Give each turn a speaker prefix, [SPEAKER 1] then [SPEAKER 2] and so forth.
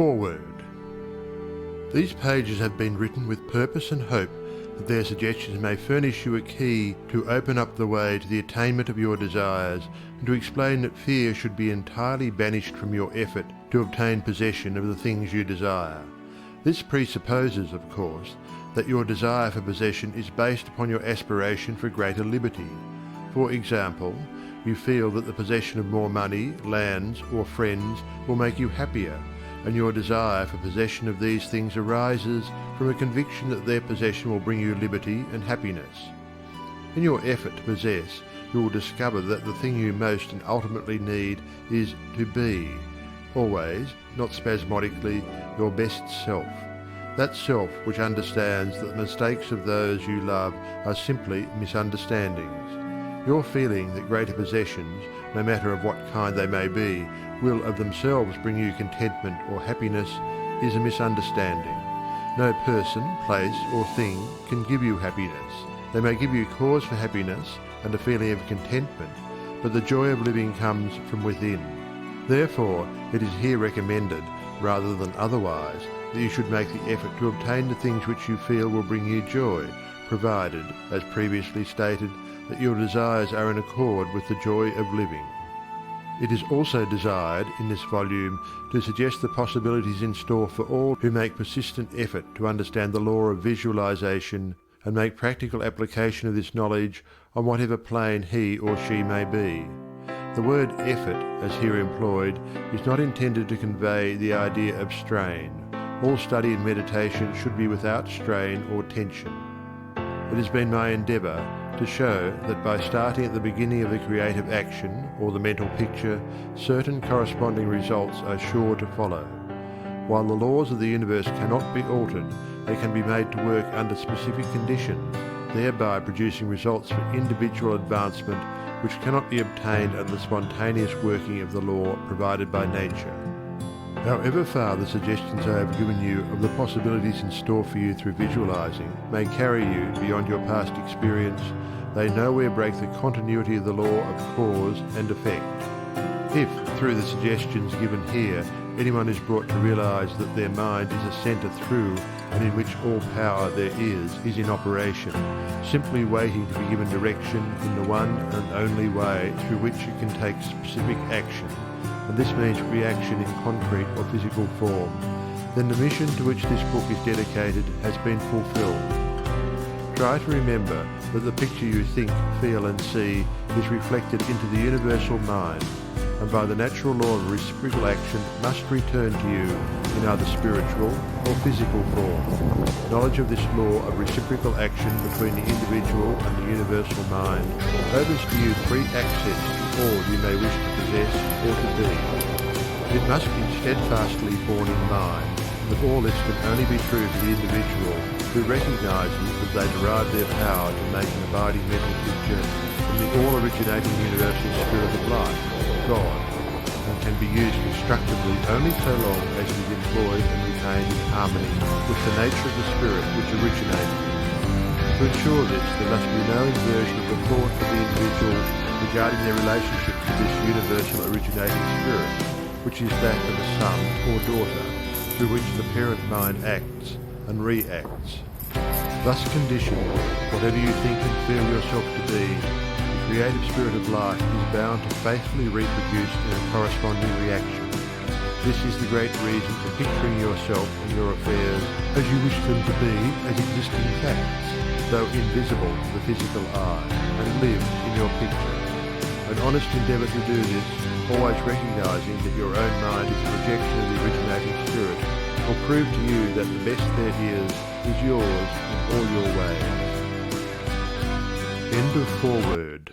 [SPEAKER 1] Foreword. These pages have been written with purpose and hope that their suggestions may furnish you a key to open up the way to the attainment of your desires, and to explain that fear should be entirely banished from your effort to obtain possession of the things you desire. This presupposes, of course, that your desire for possession is based upon your aspiration for greater liberty. For example, you feel that the possession of more money, lands, or friends will make you happier, and your desire for possession of these things arises from a conviction that their possession will bring you liberty and happiness. In your effort to possess, you will discover that the thing you most and ultimately need is to be, always, not spasmodically, your best self. That self which understands that the mistakes of those you love are simply misunderstandings. Your feeling that greater possessions, no matter of what kind they may be, will of themselves bring you contentment or happiness is a misunderstanding. No person, place, or thing can give you happiness. They may give you cause for happiness and a feeling of contentment, but the joy of living comes from within. Therefore, it is here recommended, rather than otherwise, that you should make the effort to obtain the things which you feel will bring you joy, provided, as previously stated, that your desires are in accord with the joy of living. It is also desired in this volume to suggest the possibilities in store for all who make persistent effort to understand the law of visualization and make practical application of this knowledge on whatever plane he or she may be. The word effort, as here employed, is not intended to convey the idea of strain. All study and meditation should be without strain or tension. It has been my endeavour to show that by starting at the beginning of the creative action or the mental picture, certain corresponding results are sure to follow. While the laws of the universe cannot be altered, they can be made to work under specific conditions, thereby producing results for individual advancement which cannot be obtained under the spontaneous working of the law provided by nature. However far the suggestions I have given you of the possibilities in store for you through visualizing may carry you beyond your past experience, they nowhere break the continuity of the law of cause and effect. If, through the suggestions given here, anyone is brought to realize that their mind is a center through and in which all power there is in operation, simply waiting to be given direction in the one and only way through which it can take specific action, and this means reaction in concrete or physical form, then the mission to which this book is dedicated has been fulfilled. Try to remember that the picture you think, feel and see is reflected into the universal mind, and by the natural law of reciprocal action must return to you in either spiritual or physical form. Knowledge of this law of reciprocal action between the individual and the universal mind opens to you free access to all you may wish to possess or to be. It must be steadfastly borne in mind that all this can only be true for the individual who recognizes that they derive their power to make an abiding mental picture from the all-originating universal spirit of life, God, and can be used constructively only so long as it is employed and retained in harmony with the nature of the spirit which originated it. To ensure this, there must be no inversion of the thought of the individual regarding their relationship to this universal originating spirit, which is that of a son or daughter, through which the parent mind acts and reacts. Thus conditioned, whatever you think and feel yourself to be, the creative spirit of life is bound to faithfully reproduce in a corresponding reaction. This is the great reason for picturing yourself and your affairs as you wish them to be as existing facts, though invisible to the physical eye, and live in your picture. An honest endeavour to do this, always recognising that your own mind is a projection of the originating spirit, will prove to you that the best there is yours in all your ways. End of foreword.